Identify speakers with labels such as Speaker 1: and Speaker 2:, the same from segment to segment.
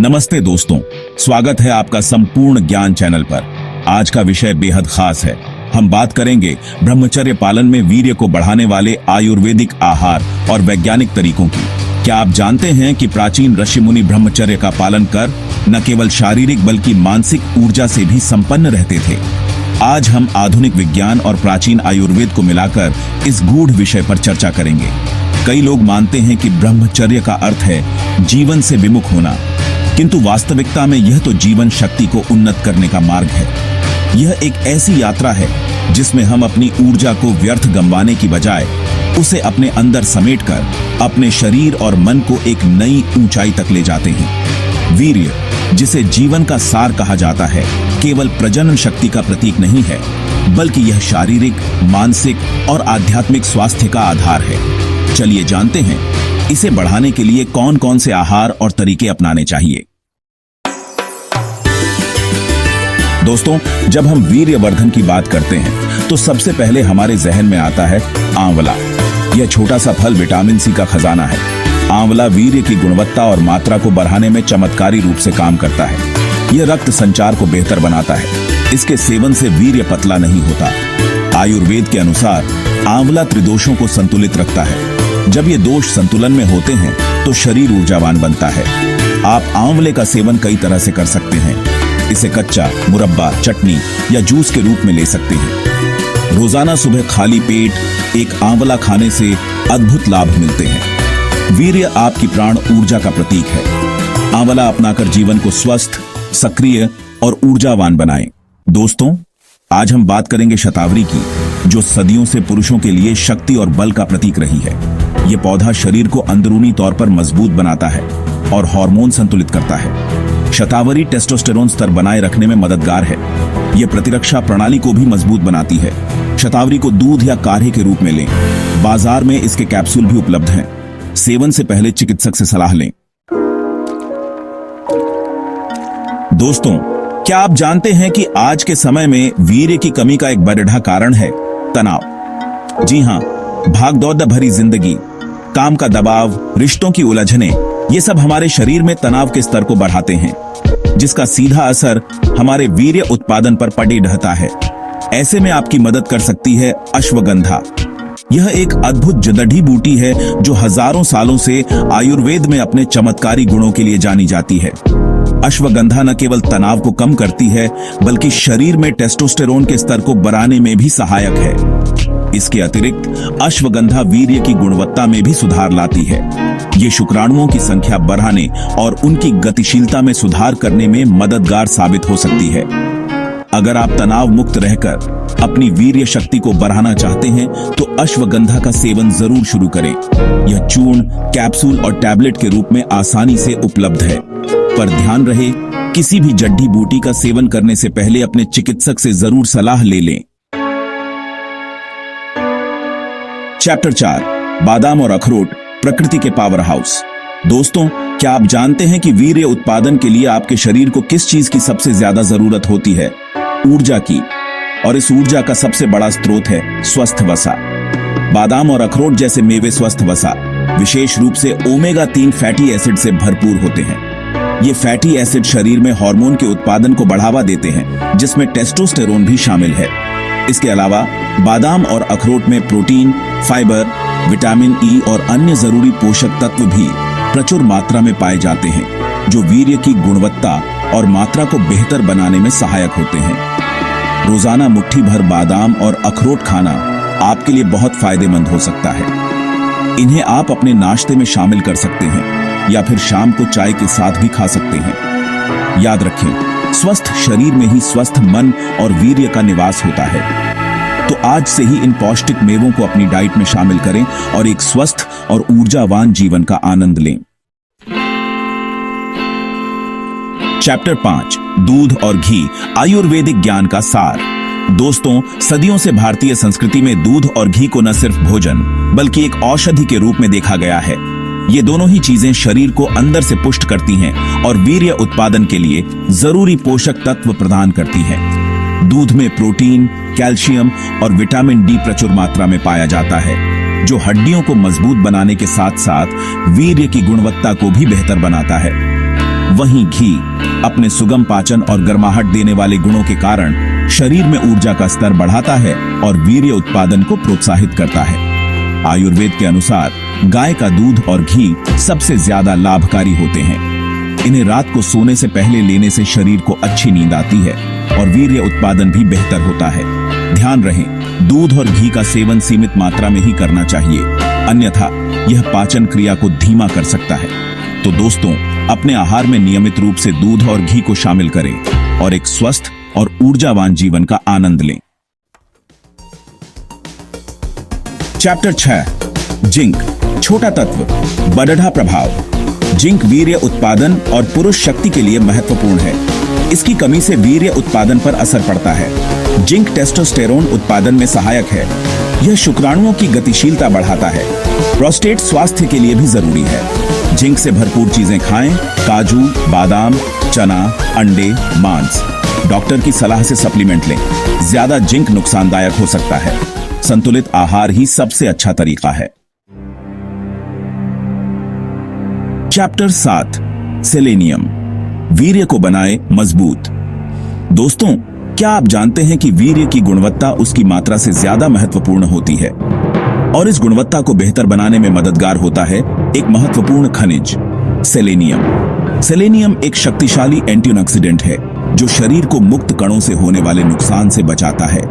Speaker 1: नमस्ते दोस्तों, स्वागत है आपका संपूर्ण ज्ञान चैनल पर। आज का विषय बेहद खास है। हम बात करेंगे ब्रह्मचर्य पालन में वीर्य को बढ़ाने वाले आयुर्वेदिक आहार और वैज्ञानिक तरीकों की। क्या आप जानते हैं कि प्राचीन ऋषि मुनि ब्रह्मचर्य का पालन कर न केवल शारीरिक बल्कि मानसिक ऊर्जा से भी संपन्न रहते थे। आज हम आधुनिक विज्ञान और प्राचीन आयुर्वेद को मिलाकर इस गूढ़ विषय पर चर्चा करेंगे। कई लोग मानते हैं कि ब्रह्मचर्य का अर्थ है जीवन से विमुख होना, किंतु वास्तविकता में यह तो जीवन शक्ति को उन्नत करने का मार्ग है। यह एक ऐसी यात्रा है जिसमें हम अपनी ऊर्जा को व्यर्थ गंवाने की बजाय उसे अपने अंदर समेटकर अपने शरीर और मन को एक नई ऊंचाई तक ले जाते हैं। वीर्य, जिसे जीवन का सार कहा जाता है, केवल प्रजनन शक्ति का प्रतीक नहीं है, बल्कि यह शारीरिक, मानसिक और आध्यात्मिक स्वास्थ्य का आधार है। चलिए जानते हैं इसे बढ़ाने के लिए कौन कौन से आहार और तरीके अपनाने चाहिए। दोस्तों, जब हम वीर्यवर्धन की बात करते हैं तो सबसे पहले हमारे जहन में आता है आंवला। यह छोटा सा फल विटामिन सी का खजाना है। आंवला वीर्य की गुणवत्ता और मात्रा को बढ़ाने में चमत्कारी रूप से काम करता है। यह रक्त संचार को बेहतर बनाता है। इसके सेवन से वीर्य पतला नहीं होता। आयुर्वेद के अनुसार आंवला त्रिदोषों को संतुलित रखता है। जब ये दोष संतुलन में होते हैं तो शरीर ऊर्जावान बनता है। आप आंवले का सेवन कई तरह से कर सकते हैं। इसे कच्चा, मुरब्बा, चटनी या जूस के रूप में ले सकते हैं। रोजाना सुबह खाली पेट एक आंवला खाने से अद्भुत लाभ मिलते हैं। वीर्य आपकी प्राण ऊर्जा का प्रतीक है। आंवला अपनाकर जीवन को स्वस्थ, सक्रिय और ऊर्जावान बनाएं। दोस्तों, आज हम बात करेंगे शतावरी की, जो सदियों से पुरुषों के लिए शक्ति और बल का प्रतीक रही है। यह पौधा शरीर को अंदरूनी तौर पर मजबूत बनाता है और हार्मोन संतुलित करता है। शतावरी टेस्टोस्टेरोन स्तर बनाए रखने में मददगार है। यह प्रतिरक्षा प्रणाली को भी मजबूत बनाती है। शतावरी को दूध या काढ़े के रूप में लें। बाजार में इसके कैप्सूल भी उपलब्ध हैं। सेवन से पहले चिकित्सक से सलाह लें। दोस्तों, क्या आप जानते हैं कि आज के समय में वीर्य की कमी का एक बड़ा कारण है तनाव। जी हां, भागदौड़ भरी जिंदगी, काम का दबाव, रिश्तों की उलझने, ये सब हमारे शरीर में तनाव के स्तर को बढ़ाते हैं, जिसका सीधा असर हमारे वीर्य उत्पादन पर पड़ी रहता है। ऐसे में आपकी मदद कर सकती है अश्वगंधा। यह एक अद्भुत जड़ी बूटी है जो हजारों सालों से आयुर्वेद में अपने चमत्कारी गुणों के लिए जानी जाती है। अश्वगंधा न केवल तनाव को कम करती है, बल्कि शरीर में टेस्टोस्टेरोन के स्तर को बढ़ाने में भी सहायक है। इसके अतिरिक्त अश्वगंधा वीर्य की गुणवत्ता में भी सुधार लाती है। ये शुक्राणुओं की संख्या बढ़ाने और उनकी गतिशीलता में सुधार करने में मददगार साबित हो सकती है। अगर आप तनाव मुक्त रहकर अपनी वीर्य शक्ति को बढ़ाना चाहते हैं तो अश्वगंधा का सेवन जरूर शुरू करें। यह चूर्ण, कैप्सूल और टैबलेट के रूप में आसानी से उपलब्ध है। पर ध्यान रहे, किसी भी जड़ी बूटी का सेवन करने से पहले अपने चिकित्सक से जरूर सलाह ले लें। चैप्टर 4, बादाम और अखरोट, प्रकृति के पावर हाउस। दोस्तों, क्या आप जानते हैं कि वीर्य उत्पादन के लिए आपके शरीर को किस चीज की सबसे ज्यादा जरूरत होती है? ऊर्जा की। और इस ऊर्जा का सबसे बड़ा स्रोत है स्वस्थ वसा। बादाम और अखरोट जैसे मेवे स्वस्थ वसा, विशेष रूप से ओमेगा 3 फैटी एसिड से भरपूर होते हैं। ये फैटी एसिड शरीर में हार्मोन के उत्पादन को बढ़ावा देते हैं, जिसमें टेस्टोस्टेरोन भी शामिल है। इसके अलावा बादाम और अखरोट में प्रोटीन, फाइबर, विटामिन ई और अन्य जरूरी पोषक तत्व भी प्रचुर मात्रा में पाए जाते हैं, जो वीर्य की गुणवत्ता और मात्रा को बेहतर बनाने में सहायक होते हैं। रोजाना मुट्ठी भर बादाम और अखरोट खाना आपके लिए बहुत फायदेमंद हो सकता है। इन्हें आप अपने नाश्ते में शामिल कर सकते हैं या फिर शाम को चाय के साथ भी खा सकते हैं। याद रखें, स्वस्थ शरीर में ही स्वस्थ मन और वीर्य का निवास होता है। तो आज से ही इन पौष्टिक मेवों को अपनी डाइट में शामिल करें और एक स्वस्थ और ऊर्जावान जीवन का आनंद लें। चैप्टर 5, दूध और घी, आयुर्वेदिक ज्ञान का सार। दोस्तों, सदियों से भारतीय संस्कृति में दूध और घी को न सिर्फ भोजन बल्कि एक औषधि के रूप में देखा गया है। ये दोनों ही चीजें शरीर को अंदर से पुष्ट करती हैं और वीर्य उत्पादन के लिए जरूरी पोषक तत्व प्रदान करती हैं। दूध में प्रोटीन, कैल्शियम और विटामिन डी प्रचुर मात्रा में पाया जाता है, जो हड्डियों को मजबूत बनाने के साथ साथ वीर्य की गुणवत्ता को भी बेहतर बनाता है। वहीं घी अपने सुगम पाचन और गर्माहट देने वाले गुणों के कारण शरीर में ऊर्जा का स्तर बढ़ाता है और वीर्य उत्पादन को प्रोत्साहित करता है। आयुर्वेद के अनुसार गाय का दूध और घी सबसे ज्यादा लाभकारी होते हैं। इन्हें रात को सोने से पहले लेने से शरीर को अच्छी नींद आती है और वीर्य उत्पादन भी बेहतर होता है। ध्यान रहे, दूध और घी का सेवन सीमित मात्रा में ही करना चाहिए, अन्यथा यह पाचन क्रिया को धीमा कर सकता है। तो दोस्तों, अपने आहार में नियमित रूप से दूध और घी को शामिल करें और एक स्वस्थ और ऊर्जावान जीवन का आनंद लें। चैप्टर 6, जिंक, छोटा तत्व, बढ़ा प्रभाव। जिंक वीर्य उत्पादन और पुरुष शक्ति के लिए महत्वपूर्ण है। इसकी कमी से वीर्य उत्पादन पर असर पड़ता है। जिंक टेस्टोस्टेरोन उत्पादन में सहायक है। यह शुक्राणुओं की गतिशीलता बढ़ाता है। प्रोस्टेट स्वास्थ्य के लिए भी जरूरी है। जिंक से भरपूर चीजें खाएं, काजू, बादाम, चना, अंडे, मांस। डॉक्टर की सलाह से सप्लीमेंट लें। ज्यादा जिंक नुकसानदायक हो सकता है। संतुलित आहार ही सबसे अच्छा तरीका है। चैप्टर 7, सेलेनियम, वीर्य को बनाए मजबूत। दोस्तों, क्या आप जानते हैं कि वीर्य की गुणवत्ता उसकी मात्रा से ज्यादा महत्वपूर्ण होती है और इस गुणवत्ता को बेहतर बनाने में मददगार होता है एक महत्वपूर्ण खनिज, सेलेनियम। सेलेनियम एक शक्तिशाली एंटीऑक्सीडेंट है जो शरीर को मुक्त कणों से होने वाले नुकसान से बचाता है।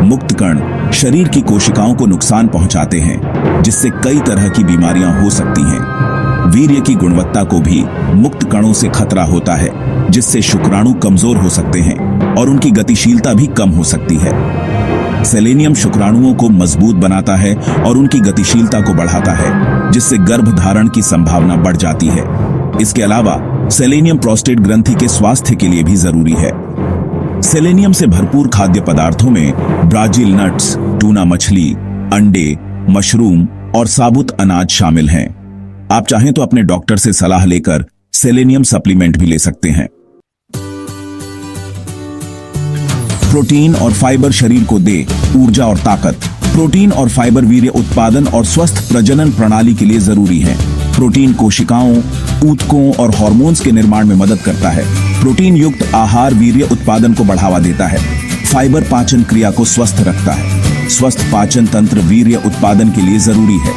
Speaker 1: मुक्त कण शरीर की कोशिकाओं को नुकसान पहुंचाते हैं, जिससे कई तरह की बीमारियां हो सकती हैं। वीर्य की गुणवत्ता को भी मुक्त कणों से खतरा होता है, जिससे शुक्राणु कमजोर हो सकते हैं और उनकी गतिशीलता भी कम हो सकती है। सेलेनियम शुक्राणुओं को मजबूत बनाता है और उनकी गतिशीलता को बढ़ाता है, जिससे गर्भधारण की संभावना बढ़ जाती है। इसके अलावा सेलेनियम प्रोस्टेट ग्रंथि के स्वास्थ्य के लिए भी जरूरी है। सेलेनियम से भरपूर खाद्य पदार्थों में ब्राजील नट्स, टूना मछली, अंडे, मशरूम और साबुत अनाज शामिल हैं। आप चाहें तो अपने डॉक्टर से सलाह लेकर सेलेनियम सप्लीमेंट भी ले सकते हैं। प्रोटीन और फाइबर शरीर को दे ऊर्जा और ताकत। प्रोटीन और फाइबर वीर्य उत्पादन और स्वस्थ प्रजनन प्रणाली के लिए जरूरी है। प्रोटीन कोशिकाओं, ऊतकों और हार्मोन्स के निर्माण में मदद करता है। प्रोटीन युक्त आहार वीर्य उत्पादन को बढ़ावा देता है। फाइबर पाचन क्रिया को स्वस्थ रखता है। स्वस्थ पाचन तंत्र वीर्य उत्पादन के लिए जरूरी है।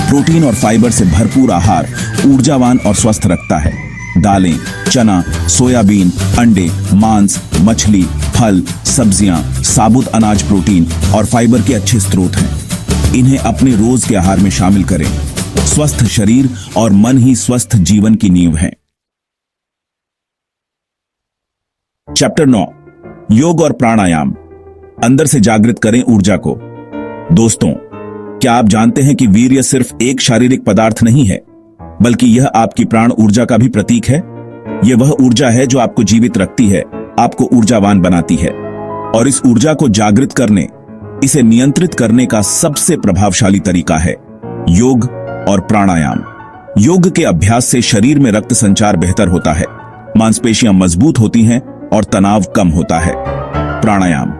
Speaker 1: प्रोटीन और फाइबर से भरपूर आहार ऊर्जावान और स्वस्थ रखता है। दालें, चना, सोयाबीन, अंडे, मांस, मछली, फल, सब्जियां, साबुत अनाज प्रोटीन और फाइबर के अच्छे स्रोत हैं। इन्हें अपने रोज के आहार में शामिल करें। स्वस्थ शरीर और मन ही स्वस्थ जीवन की नींव है। चैप्टर 9, योग और प्राणायाम, अंदर से जागृत करें ऊर्जा को। दोस्तों, क्या आप जानते हैं कि वीर्य सिर्फ एक शारीरिक पदार्थ नहीं है, बल्कि यह आपकी प्राण ऊर्जा का भी प्रतीक है। यह वह ऊर्जा है जो आपको जीवित रखती है, आपको ऊर्जावान बनाती है। और इस ऊर्जा को जागृत करने, इसे नियंत्रित करने का सबसे प्रभावशाली तरीका है योग और प्राणायाम। योग के अभ्यास से शरीर में रक्त संचार बेहतर होता है, मांसपेशियां मजबूत होती हैं और तनाव कम होता है। प्राणायाम,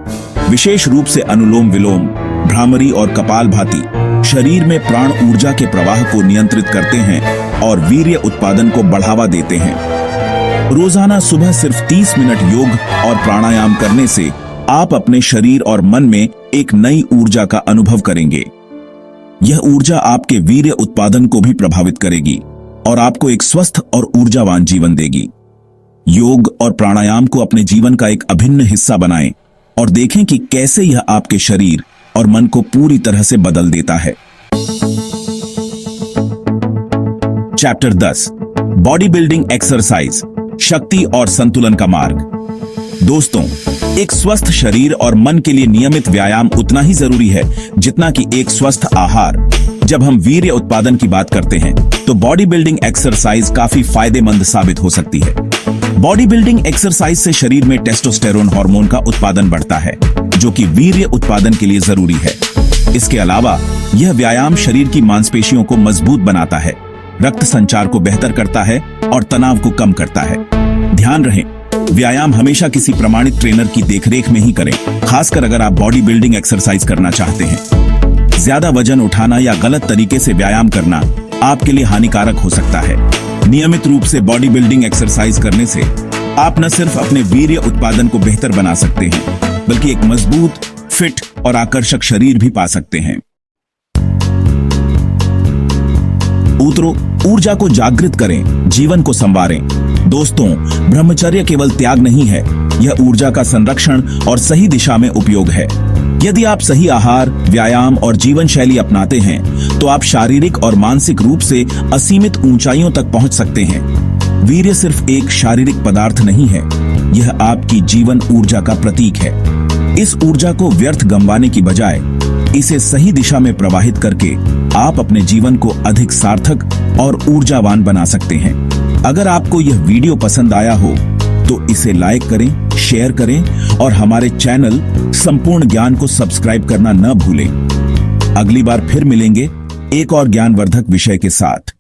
Speaker 1: विशेष रूप से अनुलोम विलोम, भ्रामरी और कपालभाति, शरीर में प्राण ऊर्जा के प्रवाह को नियंत्रित करते हैं और वीर्य उत्पादन को बढ़ावा देते हैं। रोजाना सुबह सिर्फ 30 मिनट योग और प्राणायाम करने से आप अपने शरीर और मन में एक नई ऊर्जा का अनुभव करेंगे। यह ऊर्जा आपके वीर्य उत्पादन को भी प्रभावित करेगी और आपको एक स्वस्थ और ऊर्जावान जीवन देगी। योग और प्राणायाम को अपने जीवन का एक अभिन्न हिस्सा बनाएं और देखें कि कैसे यह आपके शरीर और मन को पूरी तरह से बदल देता है। चैप्टर 10, बॉडी बिल्डिंग एक्सरसाइज, शक्ति और संतुलन का मार्ग। दोस्तों, एक स्वस्थ शरीर और मन के लिए नियमित व्यायाम उतना ही जरूरी है जितना कि एक स्वस्थ आहार। जब हम वीर्य उत्पादन की बात करते हैं तो बॉडी बिल्डिंग एक्सरसाइज काफी फायदेमंद साबित हो सकती है। बॉडी बिल्डिंग एक्सरसाइज से शरीर में टेस्टोस्टेरोन हार्मोन का उत्पादन बढ़ता है, जो कि वीर्य उत्पादन के लिए जरूरी है। इसके अलावा यह व्यायाम शरीर की मांसपेशियों को मजबूत बनाता है, रक्त संचार को बेहतर करता है और तनाव को कम करता है। ध्यान रहे, व्यायाम हमेशा किसी प्रमाणित ट्रेनर की देखरेख में ही करें, खासकर अगर आप बॉडी बिल्डिंग एक्सरसाइज करना चाहते हैं। ज्यादा वजन उठाना या गलत तरीके से व्यायाम करना आपके लिए हानिकारक हो सकता है। नियमित रूप से बॉडी बिल्डिंग एक्सरसाइज करने से आप न सिर्फ अपने वीर्य उत्पादन को बेहतर बना सकते हैं, बल्कि एक मजबूत, फिट और आकर्षक शरीर भी पा सकते हैं। उतरो, ऊर्जा को जागृत करें, जीवन को संवारें। दोस्तों, ब्रह्मचर्य केवल त्याग नहीं है, यह ऊर्जा का संरक्षण और सही दिशा में उपयोग है। यदि आप सही आहार, व्यायाम और जीवन शैली अपनाते हैं, तो आप शारीरिक और मानसिक रूप से असीमित ऊंचाइयों तक पहुंच सकते हैं। वीर्य सिर्फ एक शारीरिक पदार्थ नहीं है, यह आपकी जीवन ऊर्जा का प्रतीक है। इस ऊर्जा को व्यर्थ गंवाने की बजाय इसे सही दिशा में प्रवाहित करके आप अपने जीवन को अधिक सार्थक और ऊर्जावान बना सकते हैं। अगर आपको यह वीडियो पसंद आया हो तो इसे लाइक करें, शेयर करें और हमारे चैनल संपूर्ण ज्ञान को सब्सक्राइब करना न भूलें। अगली बार फिर मिलेंगे एक और ज्ञानवर्धक विषय के साथ।